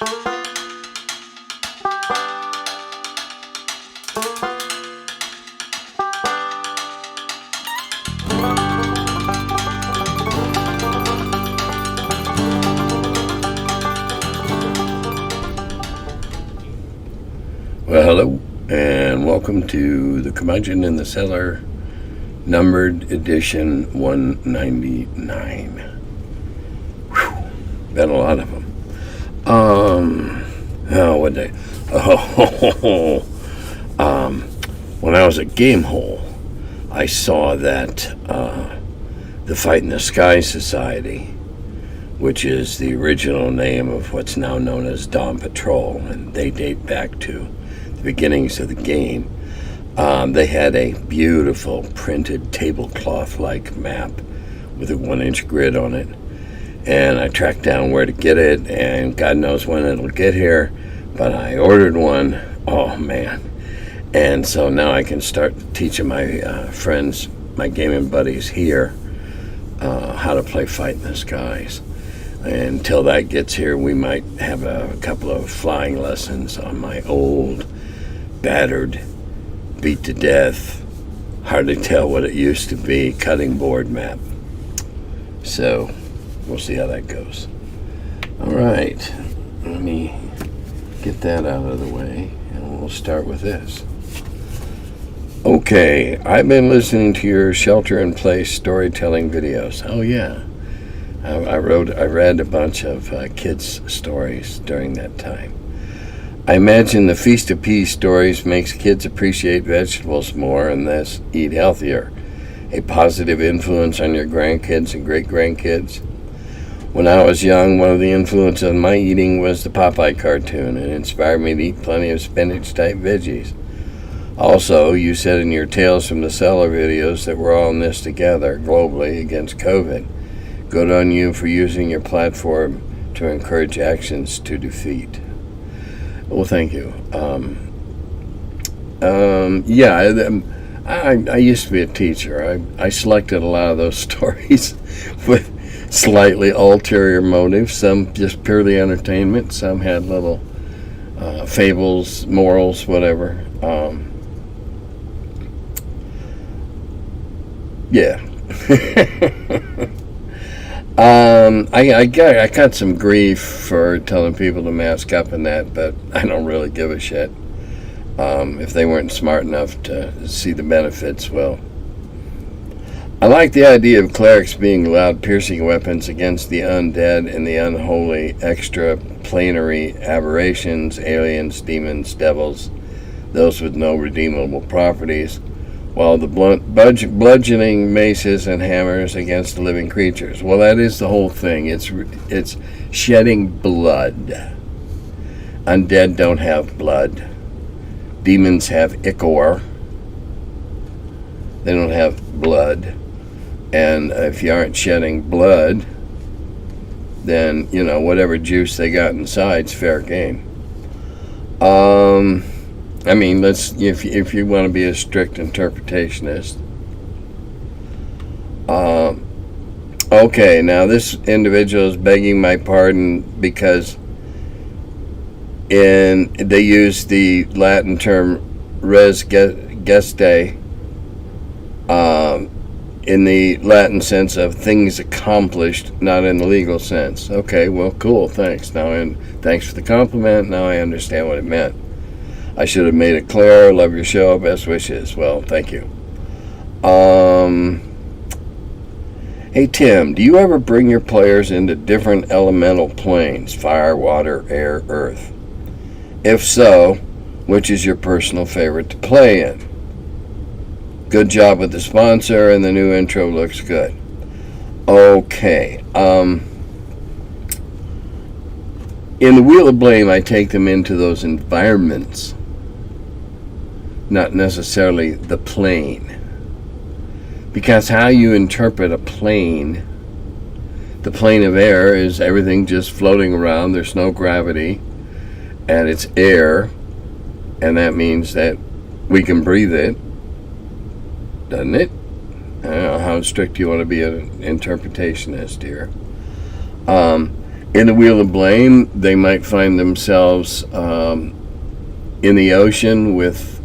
Well, hello, and welcome to the Curmudgeon in the Cellar, numbered edition 199. Whew, been a lot of them. What day? When I was at Gamehole, I saw that the Fight in the Sky Society, which is the original name of what's now known as Dawn Patrol, and they date back to beginnings of the game. They had a beautiful printed tablecloth-like map with a 1-inch grid on it, and I tracked down where to get it, and God knows when it'll get here, but I ordered one. Oh man. And so now I can start teaching my friends, my gaming buddies here, how to play Fight in the Skies. And until that gets here, we might have a couple of flying lessons on my old, battered, beat to death, hardly tell what it used to be, cutting board map. So we'll see how that goes. All right, let me get that out of the way, and we'll start with this. Okay, I've been listening to your shelter-in-place storytelling videos. Oh yeah, I read a bunch of kids' stories during that time. I imagine the Feast of Peas stories makes kids appreciate vegetables more and thus eat healthier. A positive influence on your grandkids and great-grandkids. When I was young, one of the influences on my eating was the Popeye cartoon, and it inspired me to eat plenty of spinach-type veggies. Also, you said in your Tales from the Cellar videos that we're all in this together globally against COVID. Good on you for using your platform to encourage actions to defeat. Well, thank you. I used to be a teacher. I selected a lot of those stories with slightly ulterior motives. Some just purely entertainment. Some had little fables, morals, whatever. I got some grief for telling people to mask up and that, but I don't really give a shit. If they weren't smart enough to see the benefits, well. I like the idea of clerics being allowed piercing weapons against the undead and the unholy, extra-planetary aberrations, aliens, demons, devils, those with no redeemable properties, while the bludgeoning maces and hammers against the living creatures. Well, that is the whole thing. It's shedding blood. Undead don't have blood. Demons have ichor. They don't have blood. And if you aren't shedding blood, then, whatever juice they got inside's fair game. I mean, if you want to be a strict interpretationist. Okay, now this individual is begging my pardon because they use the Latin term res gestae in the Latin sense of things accomplished, not in the legal sense. Okay, well, cool, thanks. Thanks for the compliment. Now I understand what it meant. I should have made it clear. Love your show. Best wishes. Well, thank you. Hey, Tim, do you ever bring your players into different elemental planes? Fire, water, air, earth? If so, which is your personal favorite to play in? Good job with the sponsor, and the new intro looks good. Okay. In the Wheel of Blame, I take them into those environments, not necessarily the plane. Because how you interpret a plane, the plane of air is everything just floating around, there's no gravity, and it's air, and that means that we can breathe it, doesn't it? I don't know how strict you want to be an interpretationist here. In the Wheel of Blame, they might find themselves in the ocean with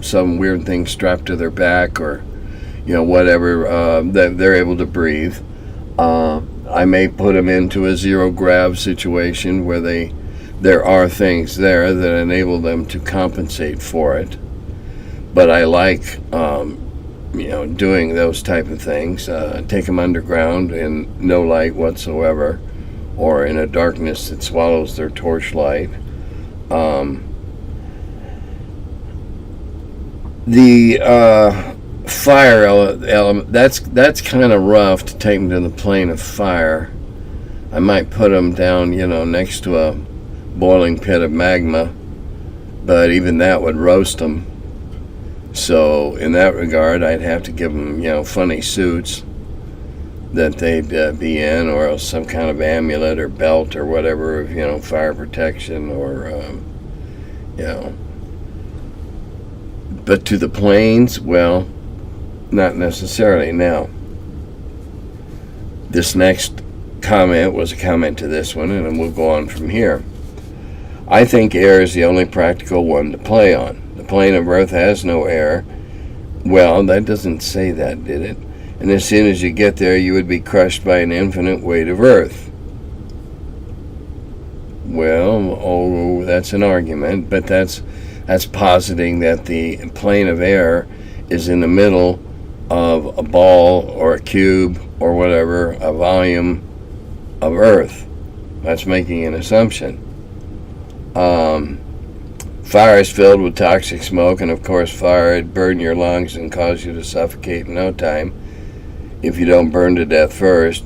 some weird thing strapped to their back, or whatever, that they're able to breathe. I may put them into a zero grav situation where there are things there that enable them to compensate for it. But I like doing those type of things. Take them underground in no light whatsoever, or in a darkness that swallows their torchlight. The fire element, that's kind of rough to take them to the plane of fire. I might put them down, next to a boiling pit of magma, but even that would roast them. So in that regard, I'd have to give them, funny suits that they'd be in, or else some kind of amulet or belt or whatever of, fire protection, or, But to the planes, well, not necessarily. Now, this next comment was a comment to this one, and then we'll go on from here. I think air is the only practical one to play on. The plane of Earth has no air. Well, that doesn't say that, did it? And as soon as you get there, you would be crushed by an infinite weight of Earth. Well, that's an argument, but that's positing that the plane of air is in the middle of a ball or a cube or whatever, a volume of Earth. That's making an assumption. Fire is filled with toxic smoke, and of course fire would burn your lungs and cause you to suffocate in no time if you don't burn to death first.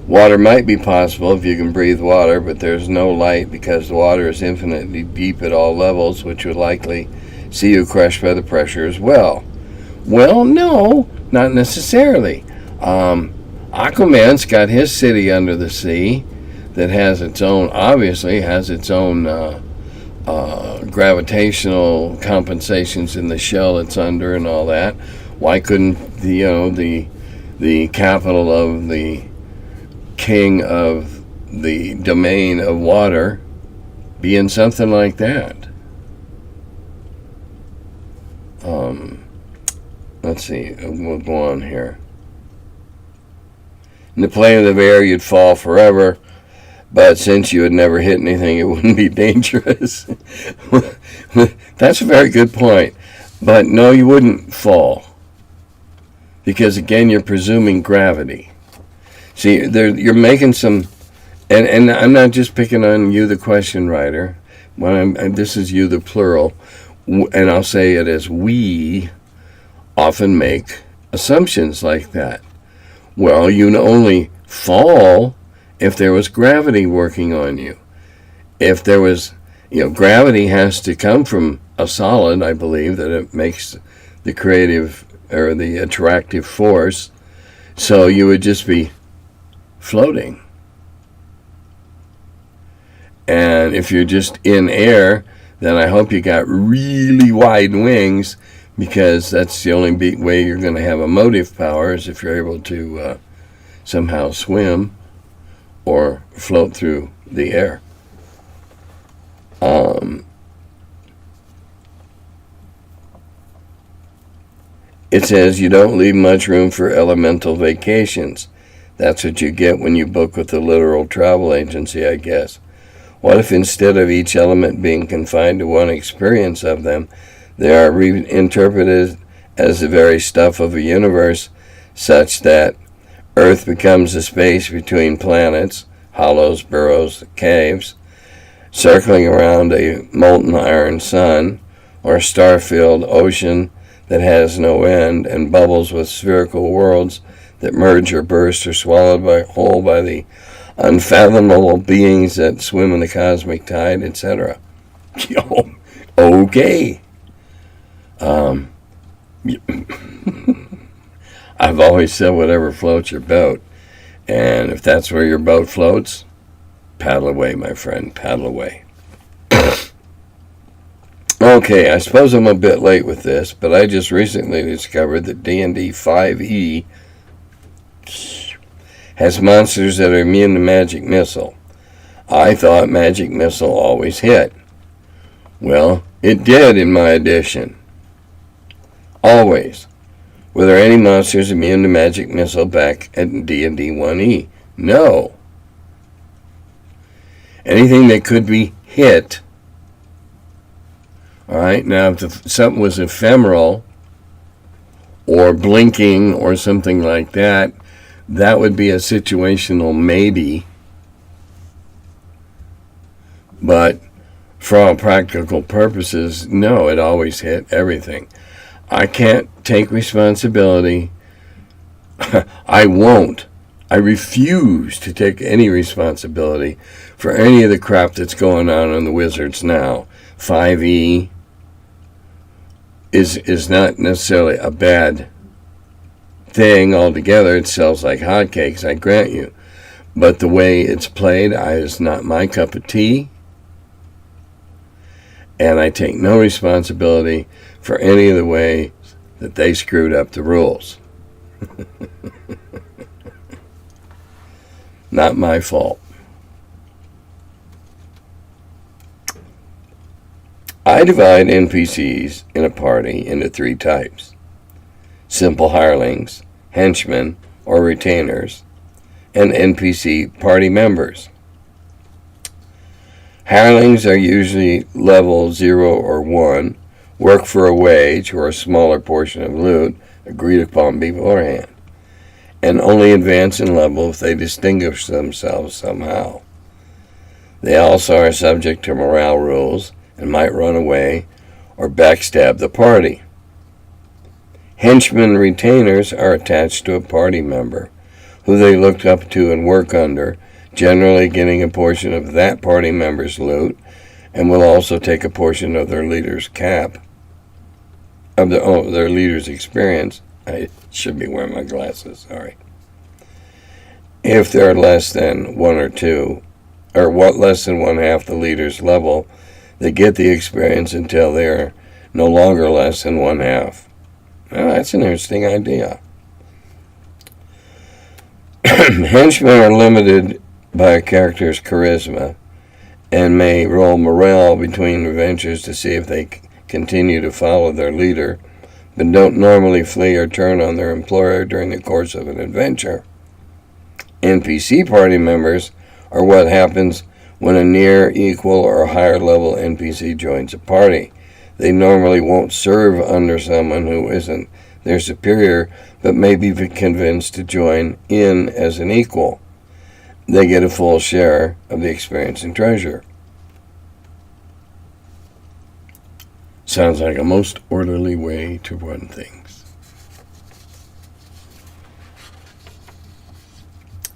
Water might be possible if you can breathe water, but there's no light because the water is infinitely deep at all levels, which would likely see you crushed by the pressure as well. Well, no, not necessarily. Aquaman's got his city under the sea that has its own, obviously has its own gravitational compensations in the shell it's under and all that. Why couldn't the capital of the king of the domain of water be in something like that? Let's see, we'll go on here. In the plane of air, you'd fall forever, but since you had never hit anything, it wouldn't be dangerous. That's a very good point. But no, you wouldn't fall, because again, you're presuming gravity. See, you're making some, and I'm not just picking on you, the question writer. This is you, the plural, and I'll say it as we often make assumptions like that. Well, you only fall if there was gravity working on you. If there was, gravity has to come from a solid, I believe, that it makes the creative or the attractive force. So you would just be floating. And if you're just in air, then I hope you got really wide wings, because that's the only way you're going to have emotive power, is if you're able to somehow swim or float through the air. It says you don't leave much room for elemental vacations. That's what you get when you book with a literal travel agency, I guess. What if instead of each element being confined to one experience of them, they are reinterpreted as the very stuff of a universe, such that Earth becomes a space between planets, hollows, burrows, caves, circling around a molten iron sun, or a star-filled ocean that has no end, and bubbles with spherical worlds that merge or burst or swallowed whole by the unfathomable beings that swim in the cosmic tide, etc. Okay. I've always said whatever floats your boat, and if that's where your boat floats, paddle away, my friend, paddle away. Okay, I suppose I'm a bit late with this, but I just recently discovered that D&D 5e has monsters that are immune to magic missile. I thought magic missile always hit. Well, it did in my edition. Always. Were there any monsters immune to magic missile back at D&D 1E? No. Anything that could be hit. Alright, now if something was ephemeral or blinking or something like that, that would be a situational maybe. But for all practical purposes, no, it always hit everything. I can't take responsibility. I won't. I refuse to take any responsibility for any of the crap that's going on in the Wizards now. 5e is not necessarily a bad thing altogether. It sells like hotcakes, I grant you. But the way it's played is not my cup of tea. And I take no responsibility for any of the way that they screwed up the rules. Not my fault. I divide NPCs in a party into 3 types: simple hirelings, henchmen or retainers, and NPC party members. Hirelings are usually level 0 or 1, work for a wage or a smaller portion of loot agreed upon beforehand, and only advance in level if they distinguish themselves somehow. They also are subject to morale rules and might run away or backstab the party. Henchmen retainers are attached to a party member who they look up to and work under, generally getting a portion of that party member's loot, and will also take a portion of their leader's cap, of their leader's experience. I should be wearing my glasses, sorry. If they're less than 1 or 2, or less than 1/2 the leader's level, they get the experience until they're no longer less than 1/2. Well, that's an interesting idea. Henchmen are limited by a character's charisma and may roll morale between adventures to see if they continue to follow their leader, but don't normally flee or turn on their employer during the course of an adventure. NPC party members are what happens when a near, equal, or higher level NPC joins a party. They normally won't serve under someone who isn't their superior, but may be convinced to join in as an equal. They get a full share of the experience and treasure. Sounds like a most orderly way to run things.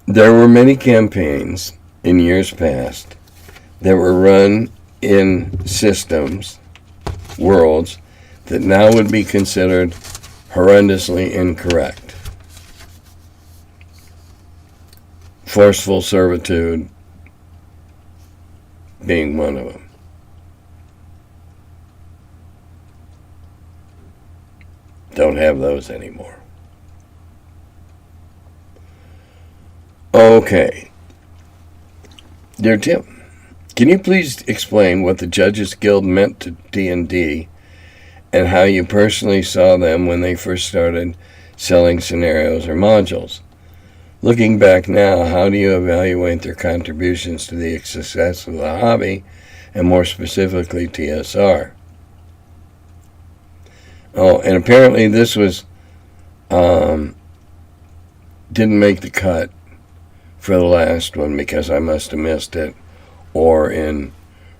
There were many campaigns in years past that were run in systems, worlds, that now would be considered horrendously incorrect. Forceful servitude being one of them. Don't have those anymore. Okay. Dear Tim, can you please explain what the Judges Guild meant to D&D and how you personally saw them when they first started selling scenarios or modules? Looking back now, how do you evaluate their contributions to the success of the hobby, and more specifically TSR? Oh, and apparently this was didn't make the cut for the last one because I must have missed it, or in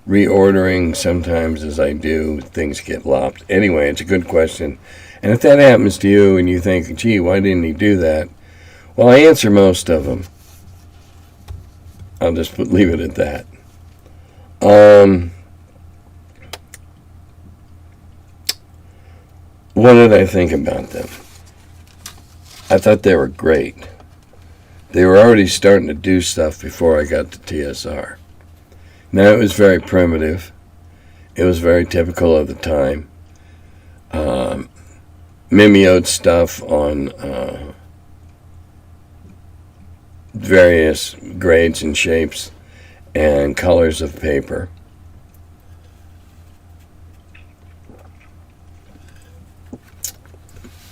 reordering sometimes as I do, things get lopped. Anyway, it's a good question. And if that happens to you and you think, gee, why didn't he do that? Well, I answer most of them. I'll just leave it at that. What did I think about them? I thought they were great. They were already starting to do stuff before I got to TSR. Now, it was very primitive. It was very typical of the time. Mimeoed stuff on various grades and shapes, and colors of paper.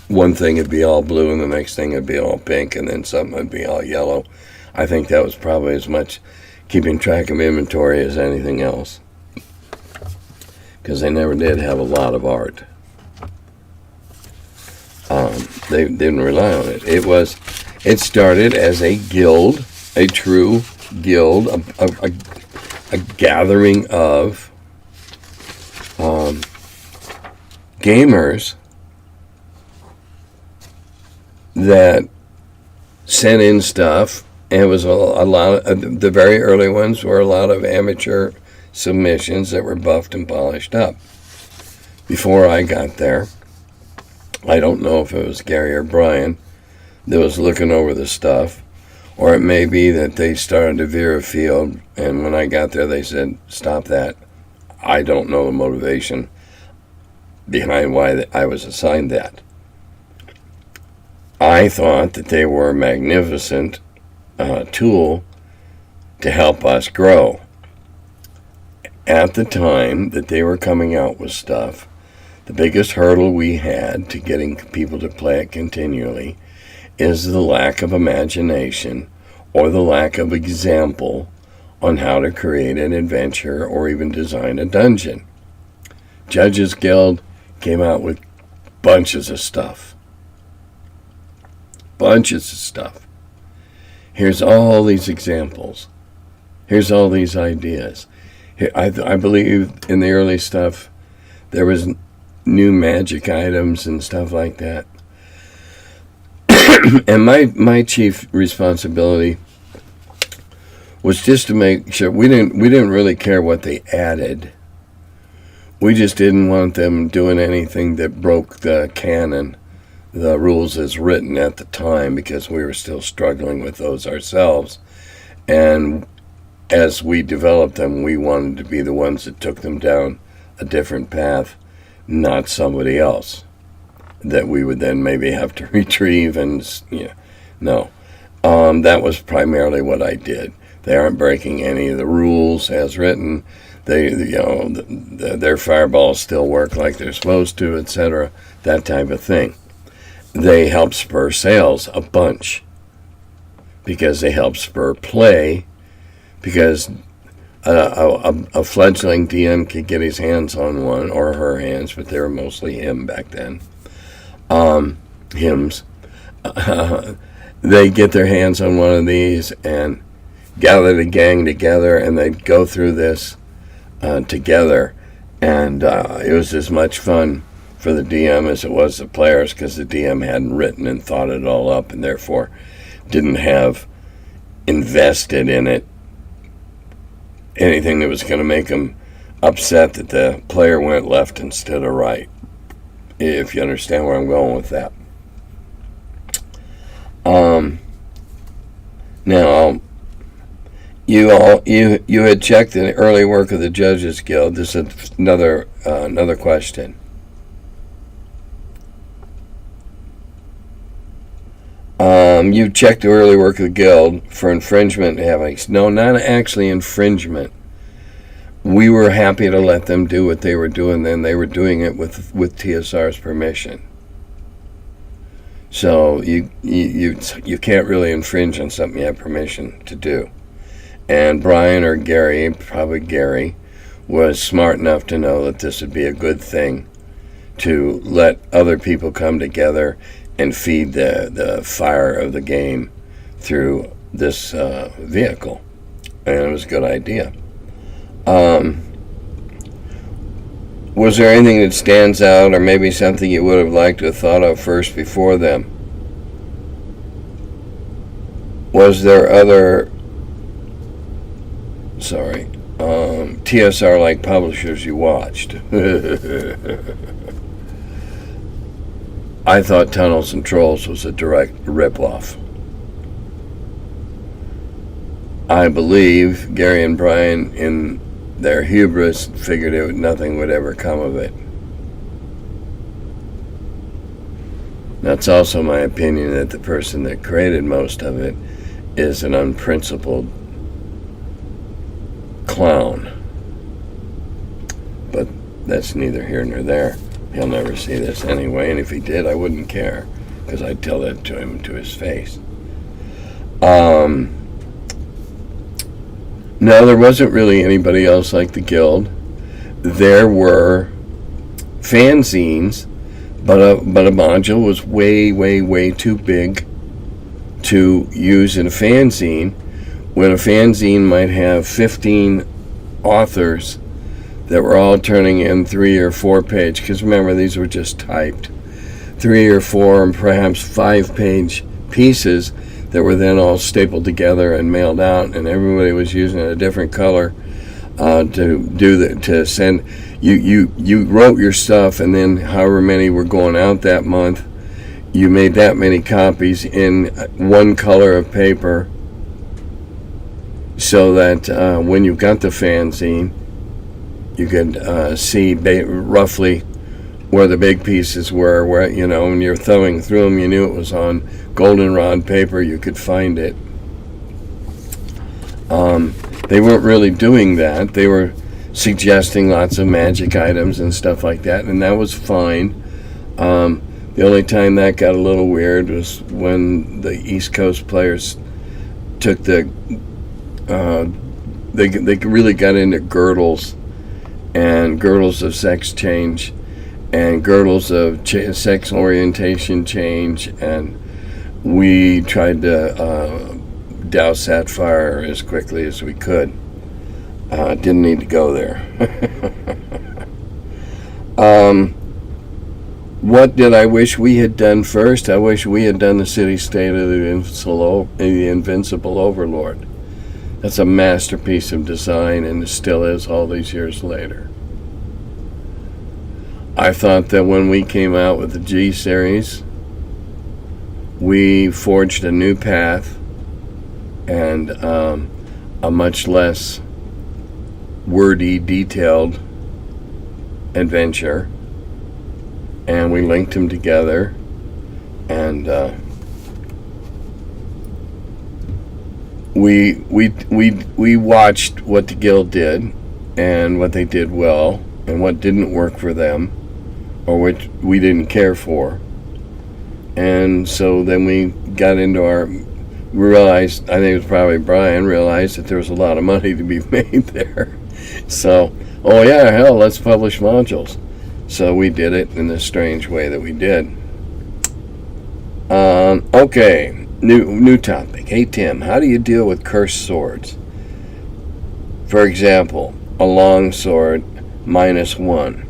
One thing would be all blue, and the next thing would be all pink, and then something would be all yellow. I think that was probably as much keeping track of inventory as anything else, because they never did have a lot of art. They didn't rely on it. It started as a guild, a true guild, a gathering of gamers that sent in stuff, and it was a lot of the very early ones were a lot of amateur submissions that were buffed and polished up. Before I got there, I don't know if it was Gary or Brian that was looking over the stuff, or it may be that they started to veer afield, and when I got there they said, stop that. I don't know the motivation behind why I was assigned that. I thought that they were a magnificent tool to help us grow. At the time that they were coming out with stuff, the biggest hurdle we had to getting people to play it continually is the lack of imagination or the lack of example on how to create an adventure or even design a dungeon. Judges Guild came out with bunches of stuff. Bunches of stuff. Here's all these examples. Here's all these ideas. I believe in the early stuff there was new magic items and stuff like that. And my chief responsibility was just to make sure we didn't really care what they added. We just didn't want them doing anything that broke the canon, the rules as written at the time, because we were still struggling with those ourselves. And as we developed them, we wanted to be the ones that took them down a different path, not somebody else that we would then maybe have to retrieve. And no, that was primarily what I did. They aren't breaking any of the rules as written. Their fireballs still work like they're supposed to, etc. That type of thing. They help spur sales a bunch because they help spur play, because a fledgling DM could get his hands on one, or her hands, but they were mostly him back then. Hims. They get their hands on one of these and gather the gang together, and they'd go through this together. And it was as much fun for the DM as it was the players, because the DM hadn't written and thought it all up, and therefore didn't have invested in it anything that was going to make them upset that the player went left instead of right, if you understand where I'm going with that. Now, you had checked the early work of the Judges Guild. This is another question. You checked the early work of the Guild for infringement. No, not actually infringement. We were happy to let them do what they were doing then. They were doing it with TSR's permission. So you can't really infringe on something you have permission to do. And Brian or Gary, probably Gary, was smart enough to know that this would be a good thing to let other people come together and feed the fire of the game through this vehicle. And it was a good idea. Was there anything that stands out, or maybe something you would have liked to have thought of first before them? Was there other TSR-like publishers you watched? I thought Tunnels and Trolls was a direct ripoff. I believe Gary and Brian, in their hubris, figured nothing would ever come of it. That's also my opinion that the person that created most of it is an unprincipled clown. But that's neither here nor there. He'll never see this anyway, and if he did, I wouldn't care, because I'd tell that to him to his face. No, there wasn't really anybody else like the Guild. There were fanzines, but a module was way, way, way too big to use in a fanzine, when a fanzine might have 15 authors that were all turning in 3 or 4 page, because remember, these were just typed, 3 or 4 and perhaps 5 page pieces that were then all stapled together and mailed out, and everybody was using a different color to send. You wrote your stuff, and then however many were going out that month, you made that many copies in one color of paper, so that when you got the fanzine, you could see roughly where the big pieces were, where, you know, when you're thumbing through them, you knew it was on goldenrod paper, you could find it. They weren't really doing that. They were suggesting lots of magic items and stuff like that, and that was fine. The only time that got a little weird was when the East Coast players took the they really got into girdles, and girdles of sex change, and girdles of sex orientation change, and we tried to douse that fire as quickly as we could. Didn't need to go there. What did I wish we had done first? I wish we had done the city-state of the Invincible Overlord. That's a masterpiece of design, and it still is all these years later. I thought that when we came out with the G series, we forged a new path and a much less wordy, detailed adventure, and we linked them together, and we watched what the Guild did and what they did well and what didn't work for them, or which we didn't care for. And so then we got into realized, I think it was probably Brian, realized that there was a lot of money to be made there. So, oh yeah, hell, let's publish modules. So we did it in the strange way that we did. Okay, new topic. Hey Tim, how do you deal with cursed swords? For example, a long sword, -1.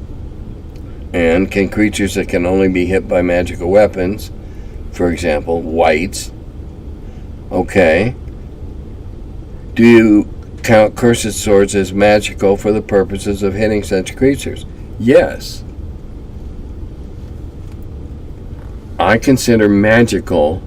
And can creatures that can only be hit by magical weapons, for example, wights. Okay. Do you count cursed swords as magical for the purposes of hitting such creatures? Yes. I consider magical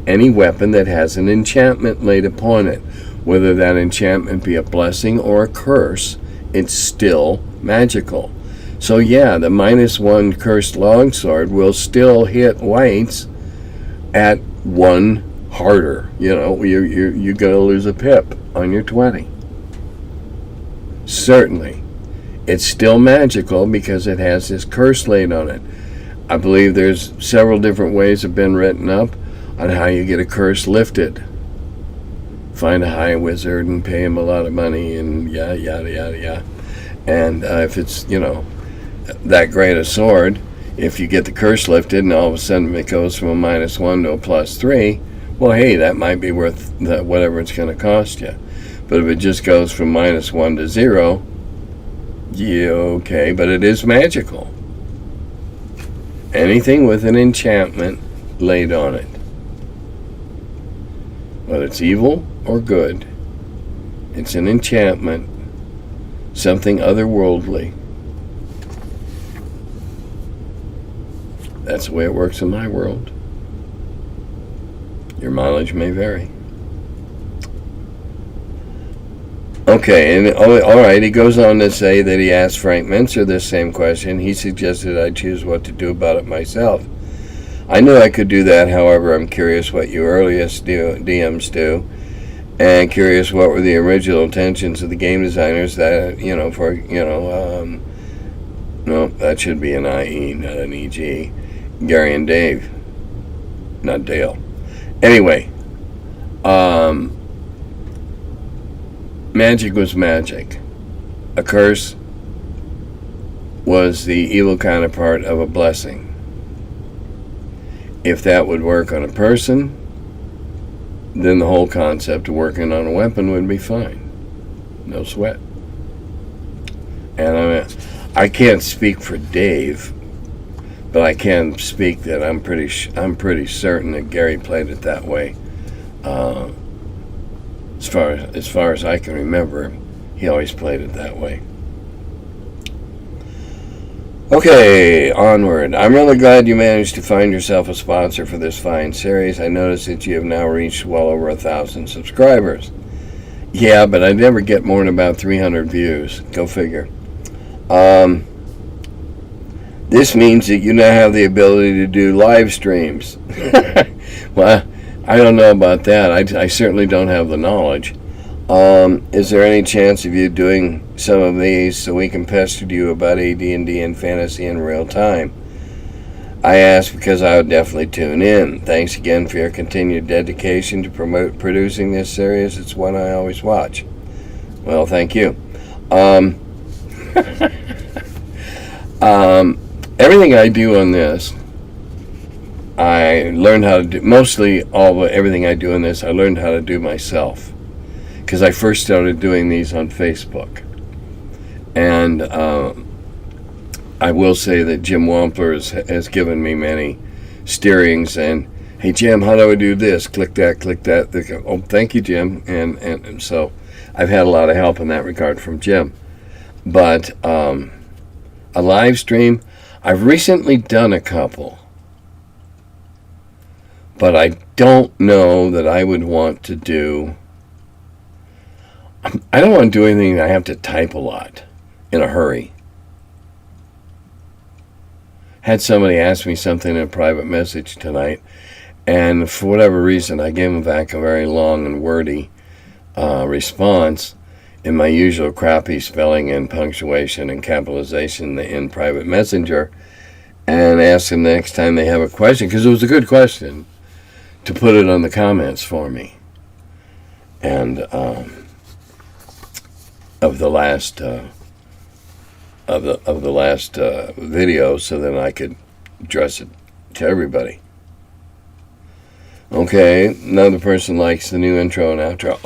any weapon that has an enchantment laid upon it. Whether that enchantment be a blessing or a curse, it's still magical. So yeah, the -1 cursed longsword will still hit wights at 1 harder. You know, you're going to lose a pip on your 20. Certainly. It's still magical because it has this curse laid on it. I believe there's several different ways have been written up on how you get a curse lifted. Find a high wizard and pay him a lot of money and yada, yada, yada, yada. And if it's, you know, that great a sword, if you get the curse lifted and all of a sudden it goes from a -1 to a +3, well, hey, that might be worth whatever it's going to cost you. But if it just goes from -1 to 0, yeah, okay, but it is magical. Anything with an enchantment laid on it, whether it's evil or good, it's an enchantment, something otherworldly. That's the way it works in my world. Your mileage may vary. Okay, and all right, he goes on to say that he asked Frank Mincer this same question. He suggested I choose what to do about it myself. I knew I could do that, however, I'm curious what you earliest DMs do, And curious, what were the original intentions of the game designers that, no, that should be an IE, not an EG. Gary and Dave, not Dale. Anyway, magic was magic. A curse was the evil counterpart of a blessing. If that would work on a person, then the whole concept of working on a weapon would be fine. No sweat. And I can't speak for Dave, but I can speak that I'm pretty certain that Gary played it that way. As far as I can remember, he always played it that way. Okay, onward. I'm really glad you managed to find yourself a sponsor for this fine series. I noticed that you have now reached well over 1,000 subscribers. Yeah, but I never get more than about 300 views. Go figure. This means that you now have the ability to do live streams. Well, I don't know about that. I certainly don't have the knowledge. Is there any chance of you doing some of these so we can pester you about AD&D and fantasy in real time? I ask because I would definitely tune in. Thanks again for your continued dedication to producing this series. It's one I always watch. Well, thank you. Everything I do on this, I learned how to do. Everything I do on this, I learned how to do myself. Because I first started doing these on Facebook. And I will say that Jim Wampler has given me many steerings and, hey Jim, how do I do this? Click that, click that. They go, oh, thank you, Jim. And so I've had a lot of help in that regard from Jim. But a live stream, I've recently done a couple. But I don't know that I would want to do... I don't want to do anything that I have to type a lot in a hurry. Had somebody ask me something in a private message tonight, and for whatever reason, I gave them back a very long and wordy response in my usual crappy spelling and punctuation and capitalization in private messenger, and asked them the next time they have a question, because it was a good question, to put it on the comments for me. And of the last video, so then I could address it to everybody. Okay, another person likes the new intro and outro.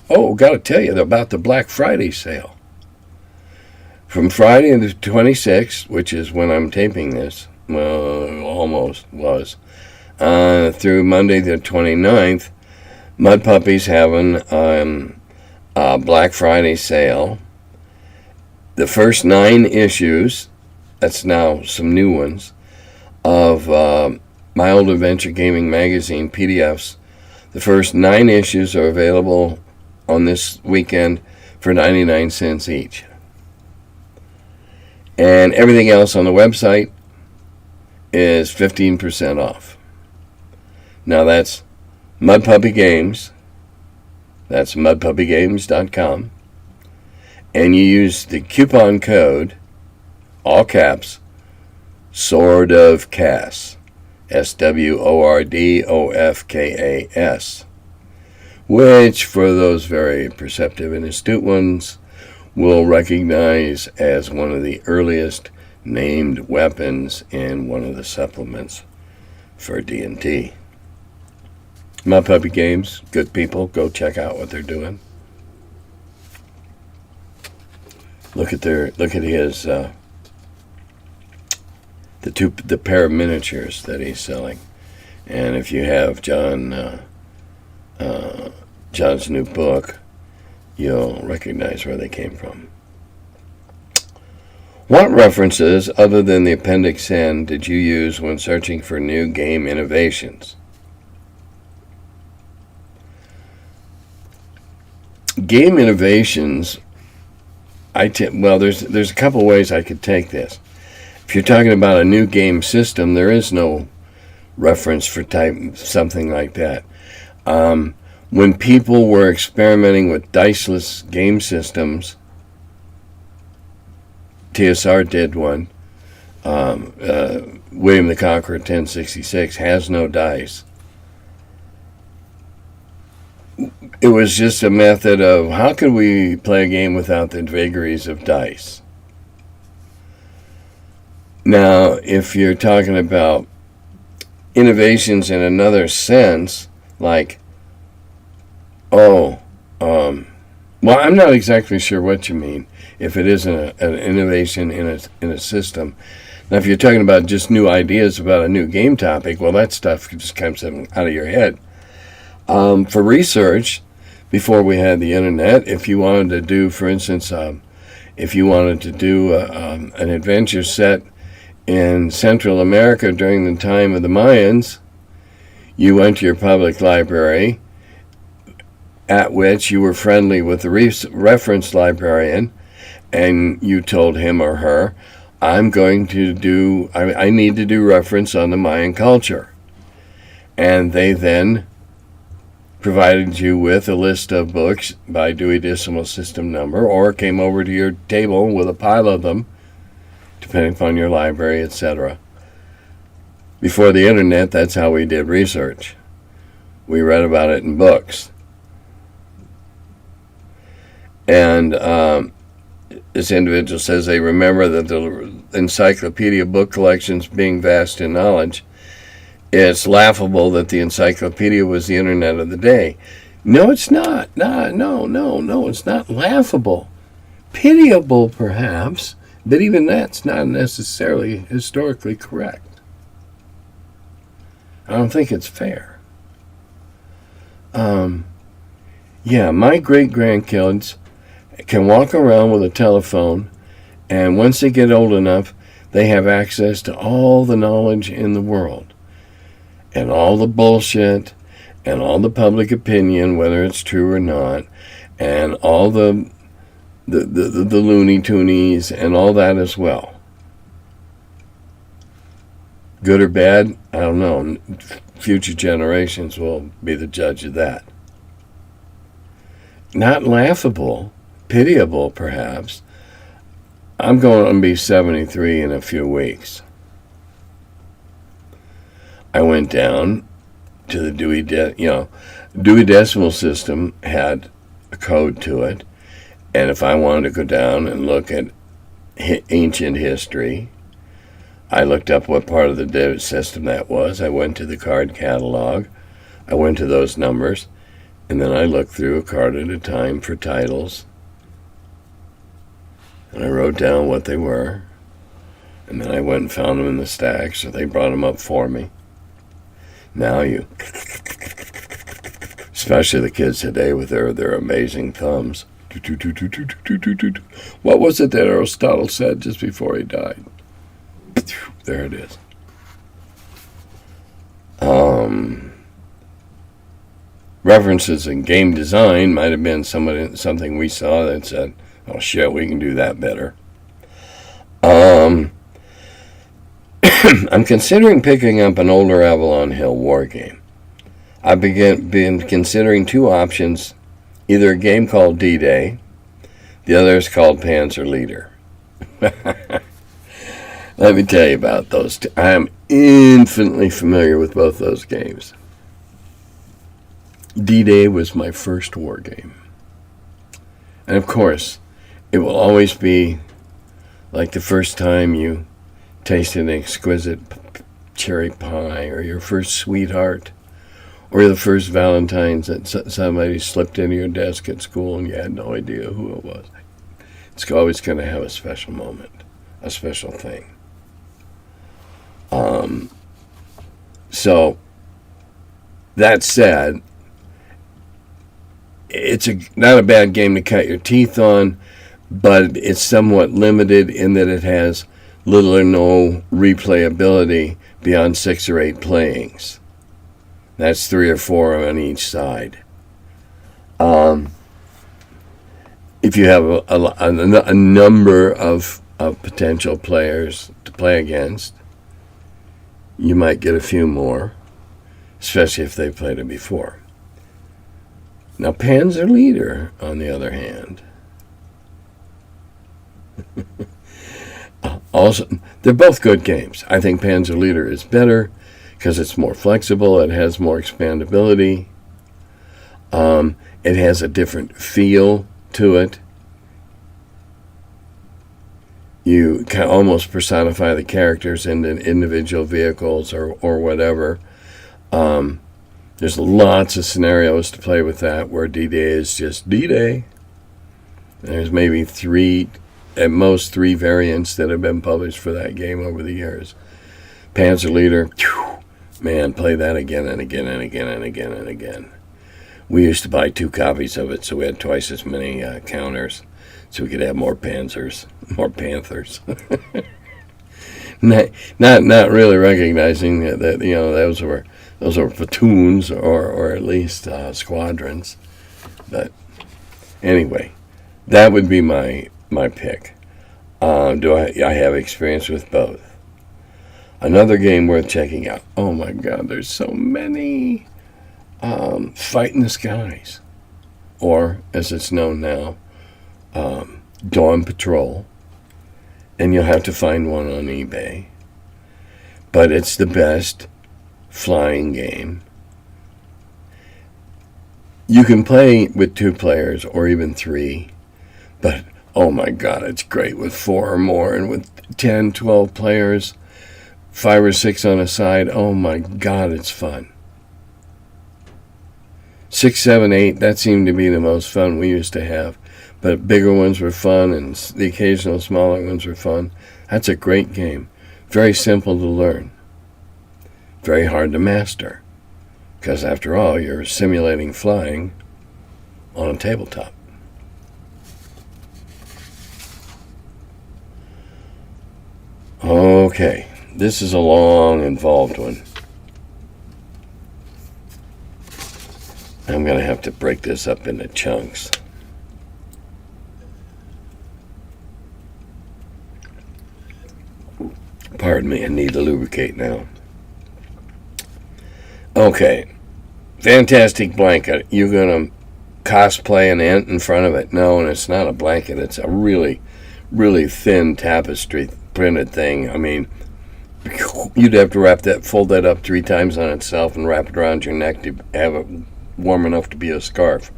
Oh, gotta tell you about the Black Friday sale. From Friday the 26th, which is when I'm taping this, well, almost was, through Monday the 29th, Mudpuppy's having a Black Friday sale. The first 9 issues, that's now some new ones, of My Old Adventure Gaming Magazine PDFs. The first 9 issues are available on this weekend for 99 cents each. And everything else on the website is 15% off. Now that's Mudpuppy Games. That's mudpuppygames.com. And you use the coupon code, all caps, Sword of Cass, SWORDOFKAS, which, for those very perceptive and astute ones, will recognize as one of the earliest named weapons in one of the supplements for D&D. Mudpuppy Games, good people, go check out what they're doing. Look at his the pair of miniatures that he's selling, and if you have John's new book, you'll recognize where they came from. What references other than the Appendix N did you use when searching for new game innovations? Game innovations, there's a couple ways I could take this. If you're talking about a new game system, there is no reference for type something like that. when people were experimenting with diceless game systems, TSR did one. William the Conqueror 1066 has no dice. It was just a method of how could we play a game without the vagaries of dice. Now, if you're talking about innovations in another sense, like, well, I'm not exactly sure what you mean. If it isn't an innovation in a system. Now, if you're talking about just new ideas about a new game topic, well, that stuff just comes out of your head. For research, before we had the internet, if you wanted to do, for instance, if you wanted to do an adventure set in Central America during the time of the Mayans, you went to your public library, at which you were friendly with the reference librarian, and you told him or her, I need to do reference on the Mayan culture. And they then provided you with a list of books by Dewey Decimal System number, or came over to your table with a pile of them, depending upon your library, etc. Before the internet, that's how we did research. We read about it in books. And this individual says they remember that the encyclopedia book collections being vast in knowledge. It's laughable that the encyclopedia was the internet of the day. No, it's not. No, it's not laughable. Pitiable, perhaps, but even that's not necessarily historically correct. I don't think it's fair. Yeah, my great-grandkids can walk around with a telephone, and once they get old enough, they have access to all the knowledge in the world, and all the bullshit, and all the public opinion, whether it's true or not, and all the Looney Toonies, and all that as well. Good or bad, I don't know. Future generations will be the judge of that. Not laughable, pitiable, perhaps. I'm going to be 73 in a few weeks. I went down to the Dewey Decimal System had a code to it, and if I wanted to go down and look at ancient history, I looked up what part of the system that was. I went to the card catalog. I went to those numbers, and then I looked through a card at a time for titles, and I wrote down what they were, and then I went and found them in the stack, so they brought them up for me. Now especially the kids today with their amazing thumbs. What was it that Aristotle said just before he died? There it is. References in game design might have been something we saw that said, oh shit, we can do that better. I'm considering picking up an older Avalon Hill war game. I've been considering two options, either a game called D-Day, the other is called Panzer Leader. Let me tell you about those two. I am infinitely familiar with both those games. D-Day was my first war game. And of course, it will always be like the first time you tasted an exquisite cherry pie, or your first sweetheart, or the first Valentine's that somebody slipped into your desk at school and you had no idea who it was. It's always going to have a special moment, a special thing. So, that said, it's not a bad game to cut your teeth on, but it's somewhat limited in that it has little or no replayability beyond 6 or 8 playings. That's 3 or 4 on each side. If you have a number of potential players to play against, you might get a few more, especially if they played it before. Now, Panzer Leader, on the other hand, also, they're both good games. I think Panzer Leader is better because it's more flexible. It has more expandability. It has a different feel to it. You can almost personify the characters into individual vehicles or whatever. There's lots of scenarios to play with that where D-Day is just D-Day. There's maybe at most three variants that have been published for that game over the years. Panzer Leader, man, play that again and again and again and again and again. We used to buy 2 copies of it, so we had twice as many counters, so we could have more Panzers, more Panthers. not really recognizing that those were platoons or at least squadrons. But anyway, that would be my pick. I have experience with both. Another game worth checking out. Oh my God, there's so many. Fight in the Skies, or as it's known now, Dawn Patrol, and you'll have to find one on eBay. But it's the best flying game. You can play with 2 players or even 3, but oh my God, it's great with 4 or more, and with 10, 12 players, 5 or 6 on a side. Oh my God, it's fun. 6, 7, 8, that seemed to be the most fun we used to have. But bigger ones were fun, and the occasional smaller ones were fun. That's a great game. Very simple to learn. Very hard to master. Because after all, you're simulating flying on a tabletop. Okay, this is a long, involved one. I'm going to have to break this up into chunks. Pardon me, I need to lubricate now. Okay, fantastic blanket. You're going to cosplay an ant in front of it. No, and it's not a blanket. It's a really, really thin tapestry printed thing. I mean, you'd have to fold that up 3 times on itself and wrap it around your neck to have it warm enough to be a scarf.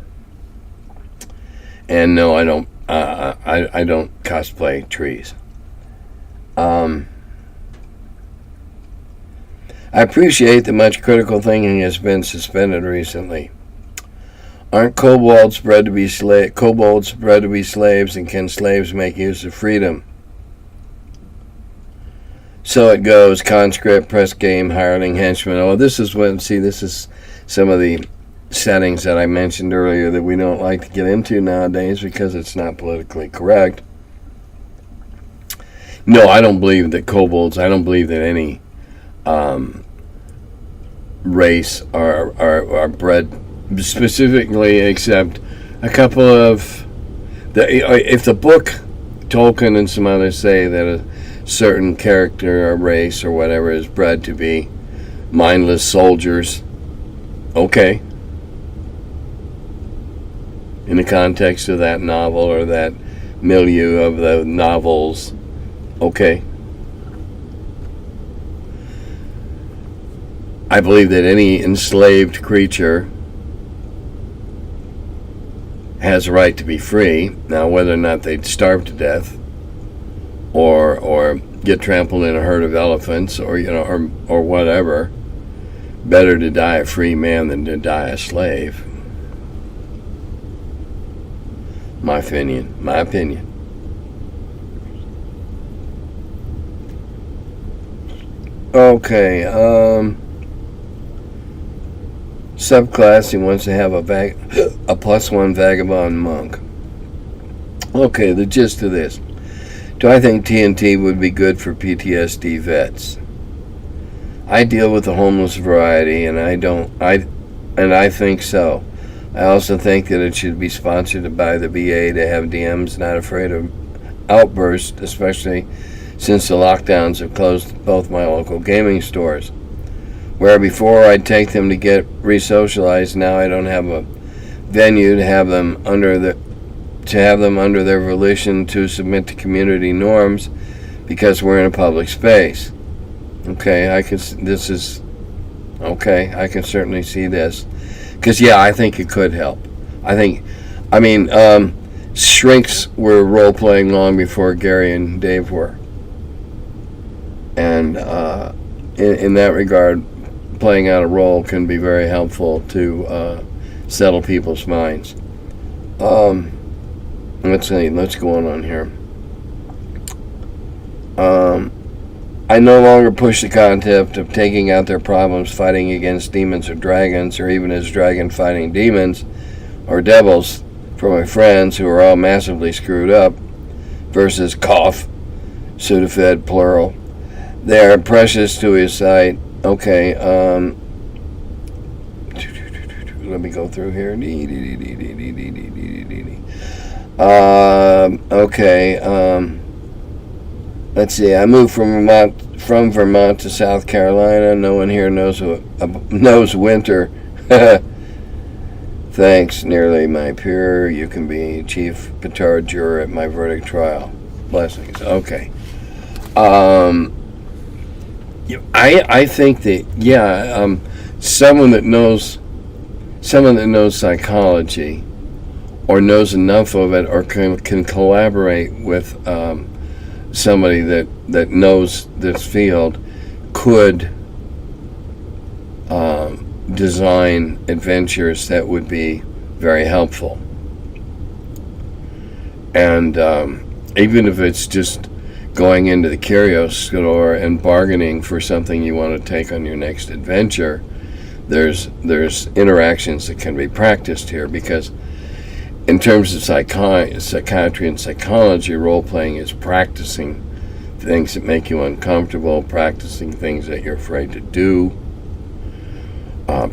And no, I don't. I don't cosplay trees. I appreciate that much critical thinking has been suspended recently. Aren't kobolds bred to be slaves, and can slaves make use of freedom? So it goes. Conscript, press game, hireling, henchman. Oh, this is some of the settings that I mentioned earlier that we don't like to get into nowadays because it's not politically correct. No, I don't believe that kobolds, I don't believe that any race are bred specifically, except a couple of if the book, Tolkien and some others say that a certain character or race or whatever is bred to be mindless soldiers, okay. In the context of that novel or that milieu of the novels, okay. I believe that any enslaved creature has a right to be free. Now, whether or not they'd starve to death or get trampled in a herd of elephants or whatever, better to die a free man than to die a slave. My opinion. Okay, subclass, he wants to have a +1 vagabond monk. Okay, the gist of this. Do I think TNT would be good for PTSD vets? I deal with the homeless variety, and I think so. I also think that it should be sponsored by the VA to have DMs not afraid of outbursts, especially since the lockdowns have closed both my local gaming stores. Where before I'd take them to get re-socialized, now I don't have a venue to have them under their volition to submit to community norms because we're in a public space. Okay, I can certainly see this. Because, yeah, I think it could help. Shrinks were role-playing long before Gary and Dave were. And in that regard, playing out a role can be very helpful to settle people's minds. Let's see, let's go on here. I no longer push the concept of taking out their problems fighting against demons or dragons, or even as dragon fighting demons or devils for my friends who are all massively screwed up, versus cough, Sudafed, plural. They are precious to his sight. Okay, let me go through here. Let's see. I moved from Vermont to South Carolina. No one here knows winter. Thanks, nearly my peer. You can be chief petard juror at my verdict trial. Blessings. Okay. I think that someone that knows psychology, or knows enough of it, or can collaborate with somebody that knows this field, could design adventures that would be very helpful. And even if it's just going into the curio store and bargaining for something you want to take on your next adventure, there's interactions that can be practiced here, because in terms of psychiatry and psychology, role-playing is practicing things that make you uncomfortable, practicing things that you're afraid to do,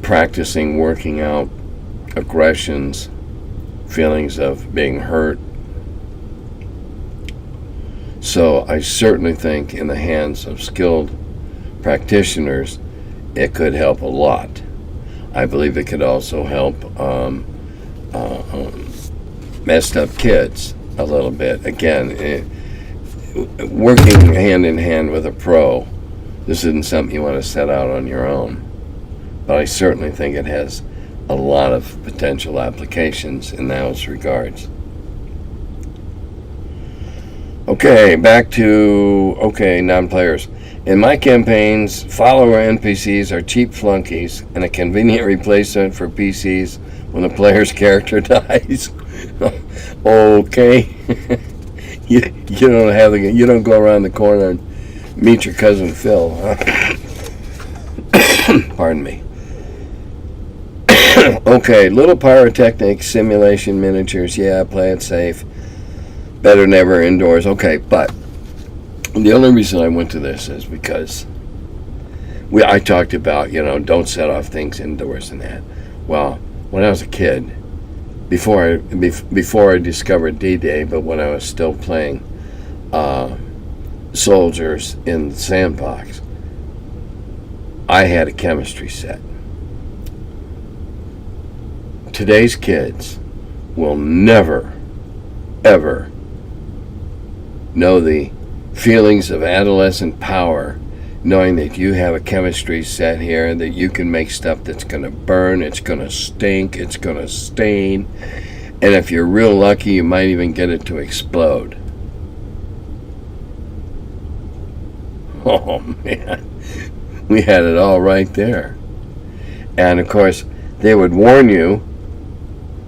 practicing working out aggressions, feelings of being hurt. So I certainly think in the hands of skilled practitioners, it could help a lot. I believe it could also help messed up kids a little bit. Again, working hand in hand with a pro, this isn't something you want to set out on your own. But I certainly think it has a lot of potential applications in those regards. Okay, back to, non-players. In my campaigns, follower NPCs are cheap flunkies and a convenient replacement for PCs when the player's character dies. Okay. you don't go around the corner and meet your cousin Phil. Huh? Pardon me. Okay, little pyrotechnics, simulation miniatures. Yeah, play it safe. Better never indoors. Okay, but the only reason I went to this is because I talked about, don't set off things indoors and that. Well, when I was a kid, before I discovered D-Day, but when I was still playing soldiers in the sandbox, I had a chemistry set. Today's kids will never, ever know the feelings of adolescent power, knowing that you have a chemistry set here, that you can make stuff that's going to burn, it's going to stink, it's going to stain, and if you're real lucky, you might even get it to explode. Oh man, we had it all right there. And of course, they would warn you,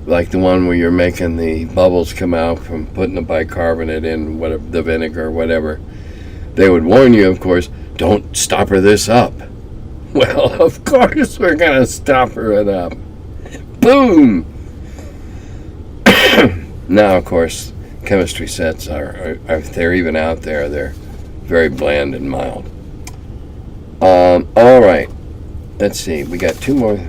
like the one where you're making the bubbles come out from putting the bicarbonate in, whatever, the vinegar or whatever. They would warn you, of course, don't stopper this up. Well, of course we're going to stopper it up. Boom! Now, of course, chemistry sets are they're even out there. They're very bland and mild. All right. Let's see. We got two more.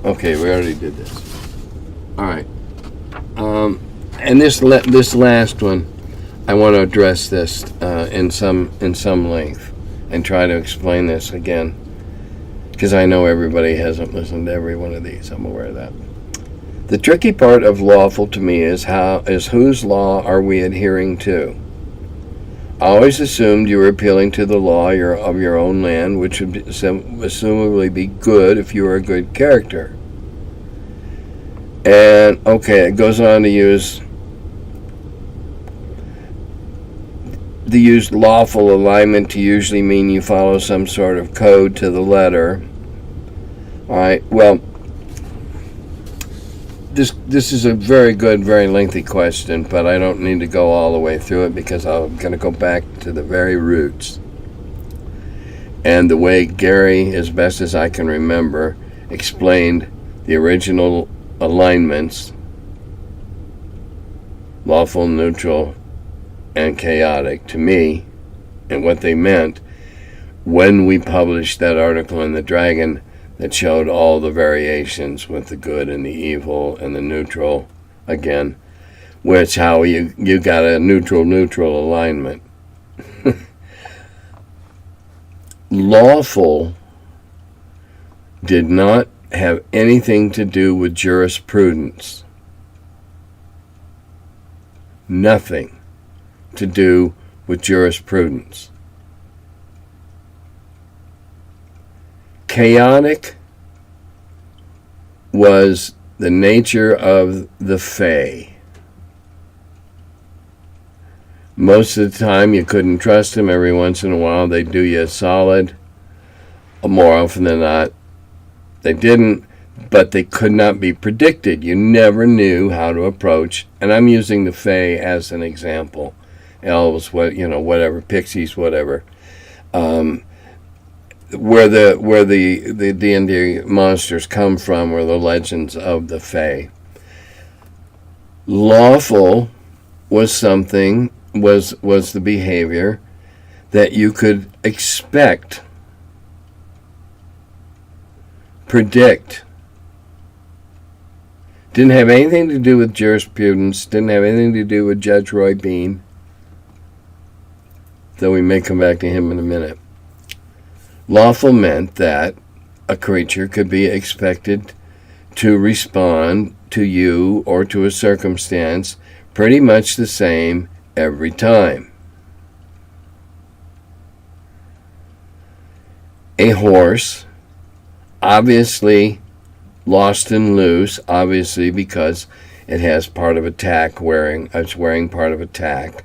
Okay, we already did this. All right. And this last one, I want to address this in some length and try to explain this again. because I know everybody hasn't listened to every one of these. I'm aware of that. The tricky part of lawful to me is whose law are we adhering to? I always assumed you were appealing to the law of your own land, which would assumably be good if you were a good character. And, okay, it goes on to use lawful alignment to usually mean you follow some sort of code to the letter. All right, well, this is a very good, very lengthy question, but I don't need to go all the way through it because I'm going to go back to the very roots. And the way Gary, as best as I can remember, explained the original alignments, lawful, neutral, and chaotic, to me, and what they meant when we published that article in the Dragon that showed all the variations with the good and the evil and the neutral again, which how you got a neutral alignment. Lawful did not have anything to do with jurisprudence. Nothing to do with jurisprudence. Chaotic was the nature of the Fae. Most of the time you couldn't trust them. Every once in a while they'd do you a solid. More often than not they didn't, but they could not be predicted. You never knew how to approach, and I'm using the Fae as an example. Elves, whatever, pixies, whatever. Where the D&D monsters come from, or the legends of the Fae. Lawful was the behavior that you could expect, predict. Didn't have anything to do with jurisprudence, didn't have anything to do with Judge Roy Bean, though we may come back to him in a minute. Lawful meant that a creature could be expected to respond to you or to a circumstance pretty much the same every time. A horse, obviously lost and loose, obviously because it has part of attack it's wearing part of attack,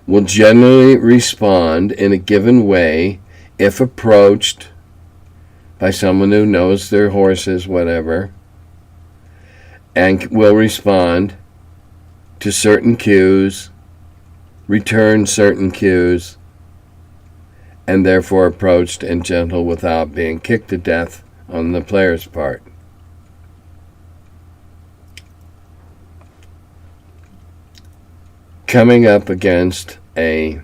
will generally respond in a given way if approached by someone who knows their horses, whatever, and will respond to certain cues, return certain cues, and therefore approached and gentle without being kicked to death on the player's part. Coming up against a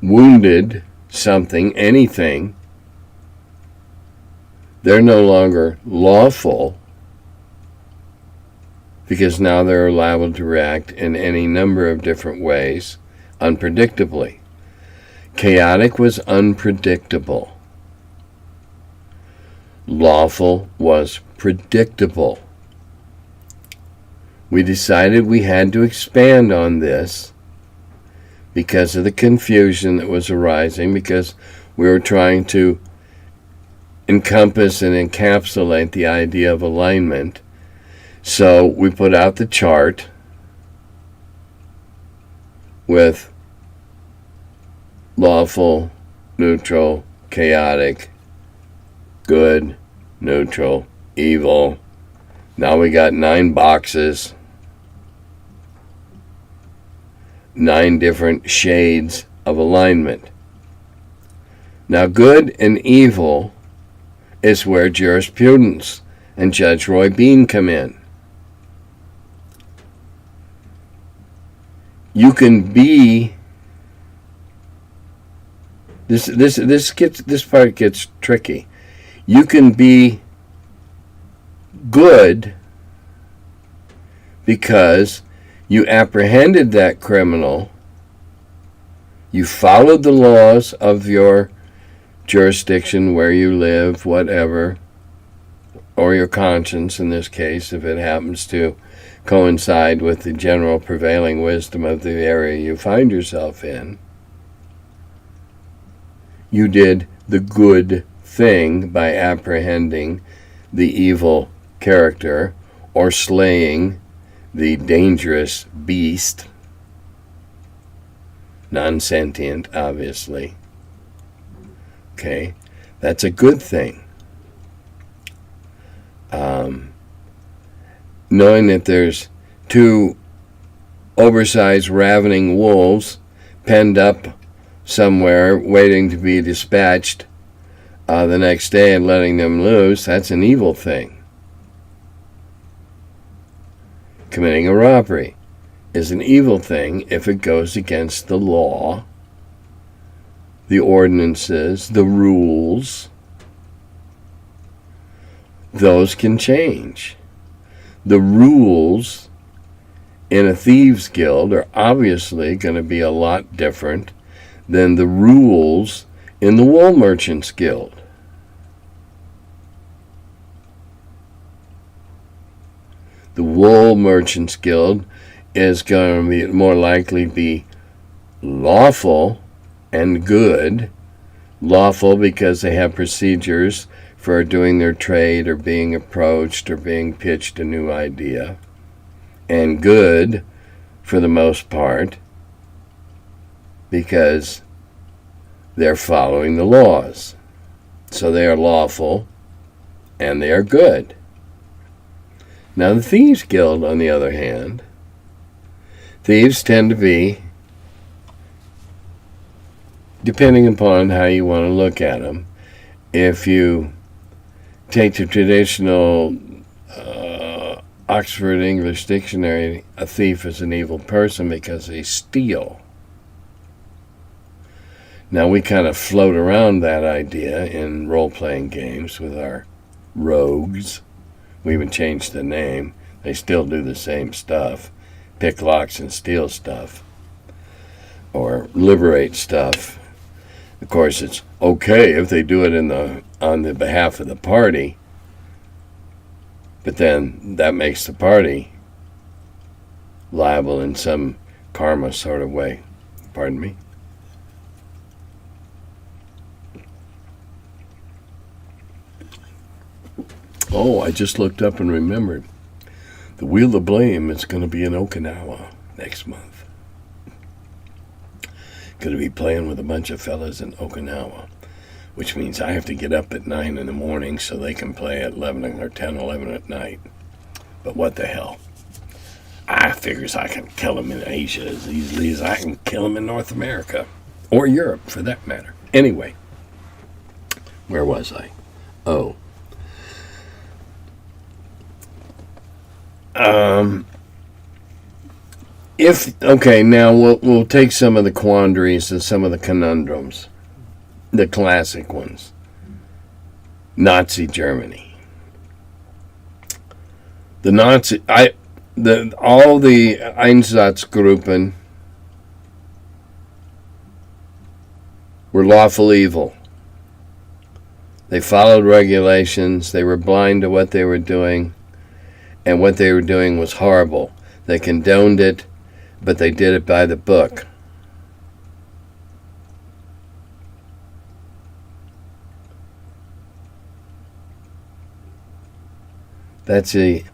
wounded something, anything, they're no longer lawful because now they're allowed to react in any number of different ways, unpredictably. Chaotic was unpredictable. Lawful was predictable. We decided we had to expand on this because of the confusion that was arising, because we were trying to encompass and encapsulate the idea of alignment. So we put out the chart with lawful, neutral, chaotic, good, neutral, evil. Now we got 9 boxes, 9 different shades of alignment. Now good and evil is where jurisprudence and Judge Roy Bean come in. You can be this part gets tricky. You can be good because you apprehended that criminal, you followed the laws of your jurisdiction, where you live, whatever, or your conscience in this case, if it happens to coincide with the general prevailing wisdom of the area you find yourself in, you did the good thing by apprehending the evil character or slaying the dangerous beast, non-sentient, obviously. Okay, that's a good thing. Knowing that there's two oversized ravening wolves penned up somewhere waiting to be dispatched the next day and letting them loose, that's an evil thing. Committing a robbery is an evil thing if it goes against the law, the ordinances, the rules. Those can change. The rules in a thieves' guild are obviously going to be a lot different than the rules in the wool merchants' guild. The wool merchants' guild is going to be more likely be lawful and good. Lawful because they have procedures for doing their trade or being approached or being pitched a new idea. And good, for the most part, because they're following the laws. So they are lawful and they are good. Now the Thieves Guild, on the other hand, thieves tend to be, depending upon how you want to look at them, if you take the traditional Oxford English Dictionary, a thief is an evil person because they steal. Now we kind of float around that idea in role-playing games with our rogues. We even changed the name. They still do the same stuff. Pick locks and steal stuff. Or liberate stuff. Of course, it's okay if they do it on the behalf of the party, but then that makes the party liable in some karma sort of way. Pardon me? Oh, I just looked up and remembered. The Wheel of Blame is going to be in Okinawa next month. Going to be playing with a bunch of fellas in Okinawa, which means I have to get up at 9 in the morning so they can play at 11 or 10, 11 at night. But what the hell? I figures I can kill them in Asia as easily as I can kill them in North America. Or Europe, for that matter. Anyway, where was I? Oh. Now we'll take some of the quandaries and some of the conundrums, the classic ones. Nazi Germany. All the Einsatzgruppen were lawful evil. They followed regulations. They were blind to what they were doing. And what they were doing was horrible. They condoned it, but they did it by the book. That's the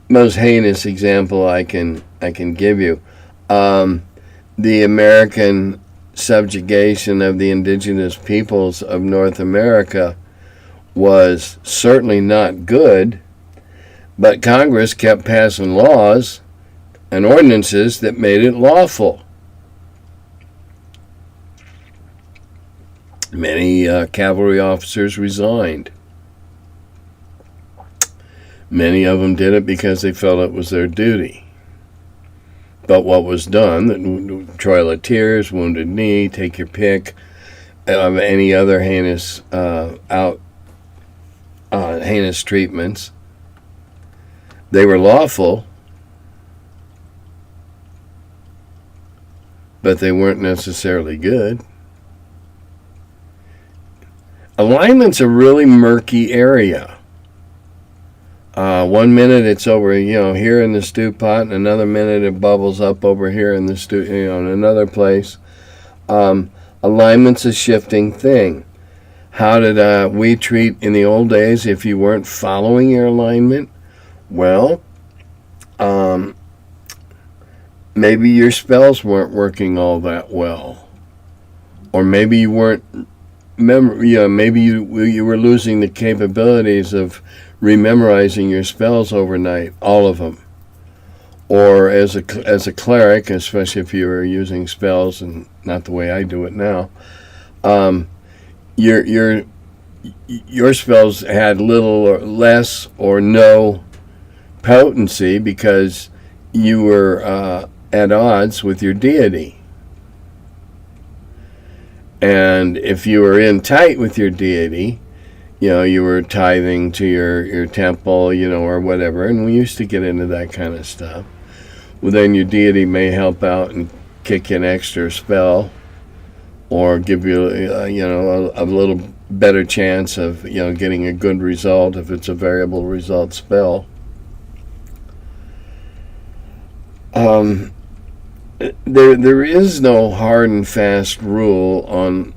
most heinous example I can give you. The American subjugation of the indigenous peoples of North America was certainly not good, but Congress kept passing laws and ordinances that made it lawful. Many cavalry officers resigned. Many of them did it because they felt it was their duty. But what was done, the Trail of Tears, Wounded Knee, take your pick, of any other heinous heinous treatments, they were lawful, but they weren't necessarily good. alignment's a really murky area. 1 minute it's over, here in the stew pot, and another minute it bubbles up over here in the stew, in another place. Alignment's a shifting thing. How did we treat in the old days if you weren't following your alignment? Well, maybe your spells weren't working all that well, or maybe you weren't. Maybe you were losing the capabilities of rememorizing your spells overnight, all of them. Or as a cleric, especially if you were using spells and not the way I do it now, your spells had little or less or no potency because you were at odds with your deity. And if you were in tight with your deity, you were tithing to your temple, or whatever, and we used to get into that kind of stuff. Well, then your deity may help out and kick you an extra spell, or give you, a little better chance of, getting a good result if it's a variable result spell. There is no hard and fast rule on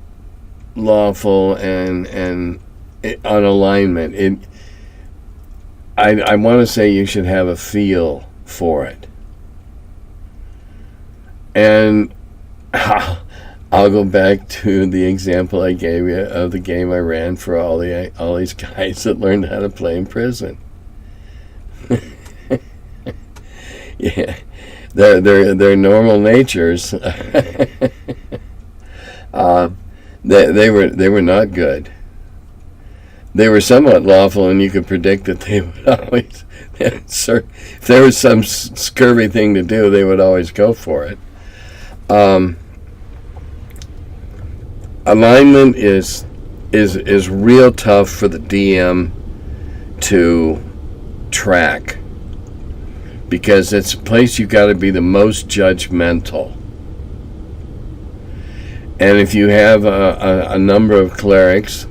lawful and on alignment. I want to say you should have a feel for it. And I'll go back to the example I gave you of the game I ran for all these guys that learned how to play in prison. Yeah. Their normal natures, they were not good. They were somewhat lawful, and you could predict that they would always, if there was some scurvy thing to do, they would always go for it. Alignment is real tough for the DM to track, because it's a place you got to be the most judgmental. And if you have a number of clerics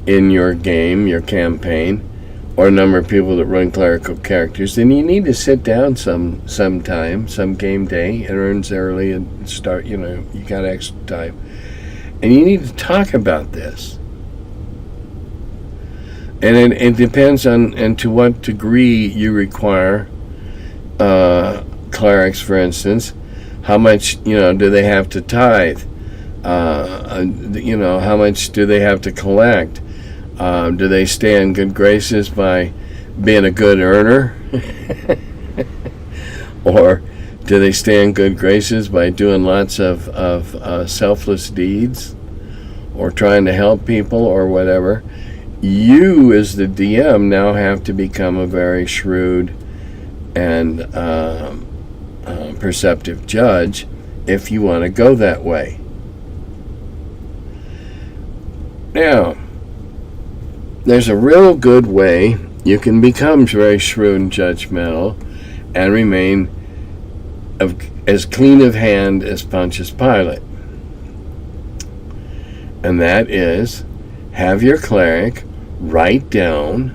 in your game, your campaign, or a number of people that run clerical characters, then you need to sit down sometime, some game day. It ends early and start, you got extra time. And you need to talk about this. And it depends on and to what degree you require clerics, for instance. How much, do they have to tithe? How much do they have to collect? Do they stay in good graces by being a good earner? Or do they stay in good graces by doing lots of selfless deeds, or trying to help people, or whatever? You, as the DM, now have to become a very shrewd and perceptive judge if you want to go that way. Now, there's a real good way you can become very shrewd and judgmental and remain as clean of hand as Pontius Pilate. And that is, have your cleric write down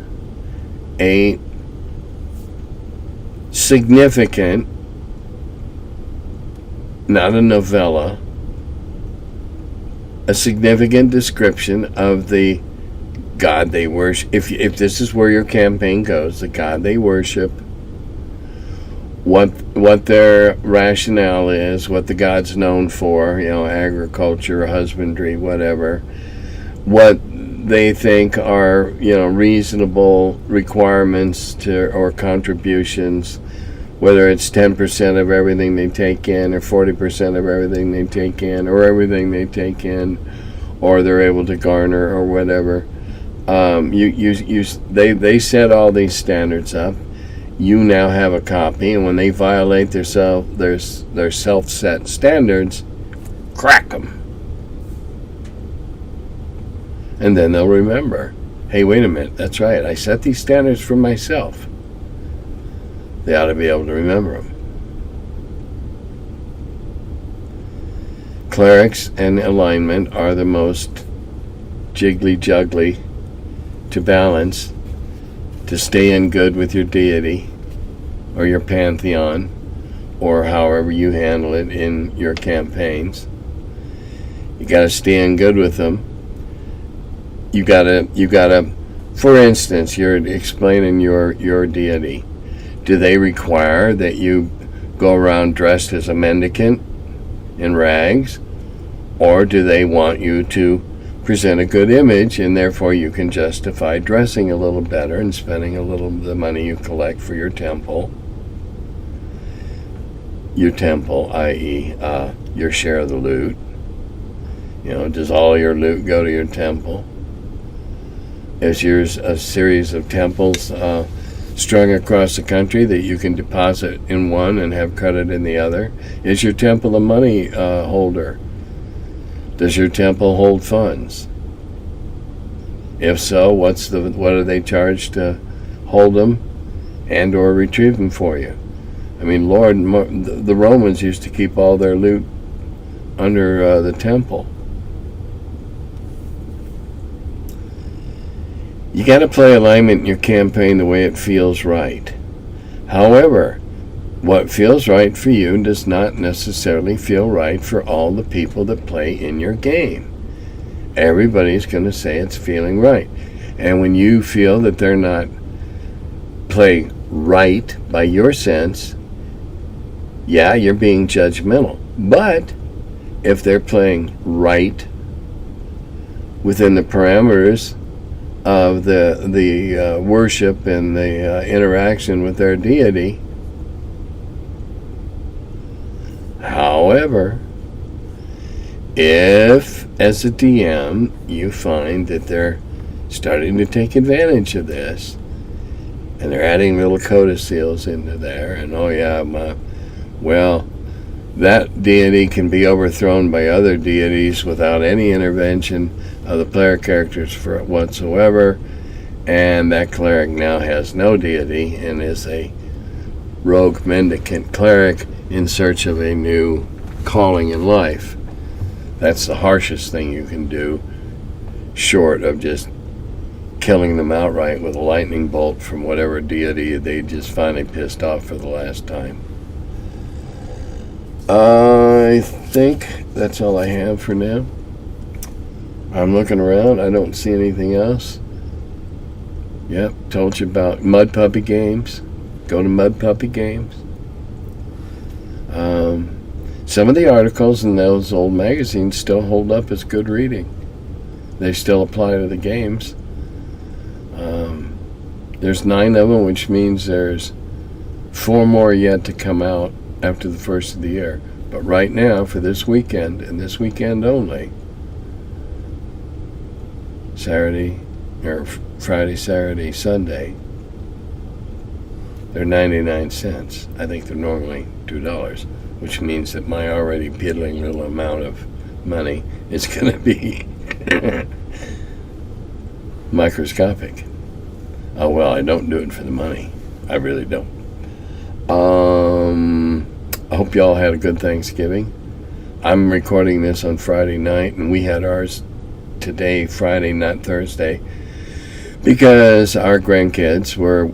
a significant, not a novella, a significant description of the God they worship. If this is where your campaign goes, the God they worship, what their rationale is, what the God's known for, agriculture, husbandry, whatever, what they think are, reasonable requirements or contributions, whether it's 10% of everything they take in, or 40% of everything they take in, or everything they take in, or they're able to garner, or whatever. They set all these standards up. You now have a copy, and when they violate their self-set standards, crack them. And then they'll remember, hey, wait a minute, that's right, I set these standards for myself. They ought to be able to remember them. Clerics and alignment are the most jiggly juggly to balance, to stay in good with your deity or your pantheon, or however you handle it in your campaigns. You got to stay in good with them. You gotta, for instance, you're explaining your deity. Do they require that you go around dressed as a mendicant in rags? Or do they want you to present a good image, and therefore you can justify dressing a little better and spending a little of the money you collect for your temple? Your temple, i.e., your share of the loot. Does all your loot go to your temple? Is yours a series of temples strung across the country that you can deposit in one and have credit in the other? Is your temple a money holder? Does your temple hold funds? If so, what are they charged to hold them and or retrieve them for you? I mean, Lord, the Romans used to keep all their loot under the temple. You got to play alignment in your campaign the way it feels right. However, what feels right for you does not necessarily feel right for all the people that play in your game. Everybody's going to say it's feeling right. And when you feel that they're not playing right by your sense, yeah, you're being judgmental. But if they're playing right within the parameters of the worship and the interaction with their deity. However, if as a DM you find that they're starting to take advantage of this and they're adding little codicils into there, and that deity can be overthrown by other deities without any intervention of the player characters whatsoever, and that cleric now has no deity and is a rogue mendicant cleric in search of a new calling in life. That's the harshest thing you can do, short of just killing them outright with a lightning bolt from whatever deity they just finally pissed off for the last time. I think that's all I have for now. I'm looking around. I don't see anything else. Yep, told you about Mudpuppy games. Go to Mudpuppy games. Some of the articles in those old magazines still hold up as good reading. They still apply to the games. There's 9 of them, which means there's 4 more yet to come out after the first of the year. But right now, for this weekend, and this weekend only, Friday, Saturday, Sunday, they're 99 cents. I think they're normally $2, which means that my already piddling little amount of money is going to be microscopic. Oh, well, I don't do it for the money. I really don't. I hope y'all had a good Thanksgiving. I'm recording this on Friday night, and we had ours today, Friday, not Thursday, because our grandkids were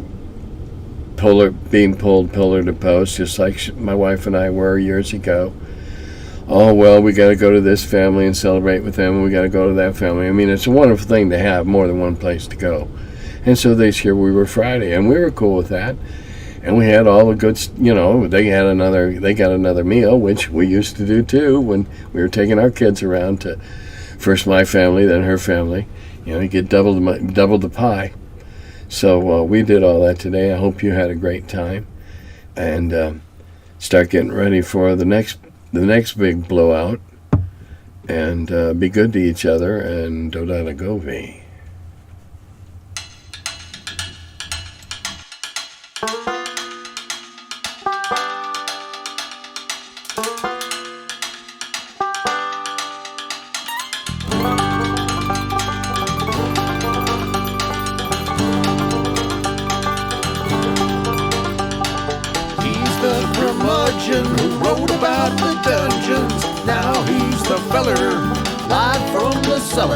being pulled pillar to post, just like my wife and I were years ago. Oh, well, we got to go to this family and celebrate with them, and we got to go to that family. I mean, it's a wonderful thing to have more than one place to go. And so this year we were Friday, and we were cool with that. And we had all the good, they got another meal, which we used to do too when we were taking our kids around to first my family, then her family. You get double the pie. So we did all that today. I hope you had a great time, and start getting ready for the next big blowout. And be good to each other, and Dodana Govi. Curmudgeon who wrote about the dungeons. Now he's the feller, live from the cellar.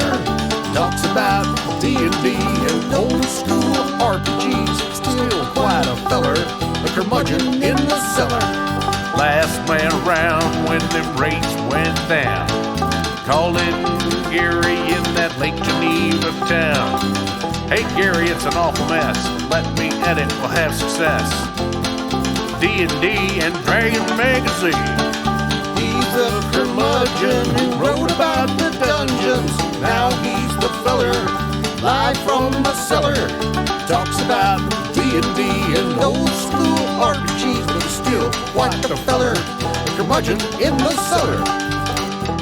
talks about D&D and old school RPGs. Still quite a feller, a curmudgeon in the cellar. Last man around when them rates went down. Calling Gary in that Lake Geneva town. Hey Gary, it's an awful mess. Let me edit, we'll have success. D&D and Dragon Magazine. He's a curmudgeon who wrote about the dungeons. Now he's the feller, live from the cellar. Talks about D&D and old school RPGs, but he's still quite the feller, a curmudgeon in the cellar.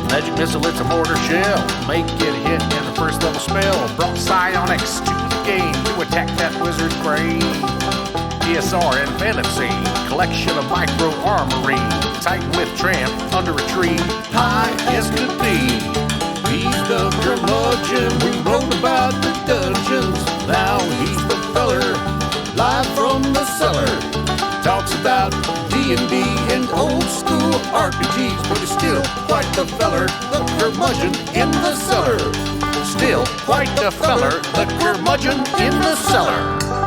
Magic missile, it's a mortar shell. Make it hit in the first level spell. Brought psionics to the game to attack that wizard's brain. TSR and fantasy, collection of micro armory. Titan with tramp under a tree, High as could be. He's the curmudgeon who wrote about the dungeons. Now he's the feller, live from the cellar. Talks about D&D and old school RPGs, but he's still quite the feller, the curmudgeon in the cellar. still quite the feller, the curmudgeon in the cellar.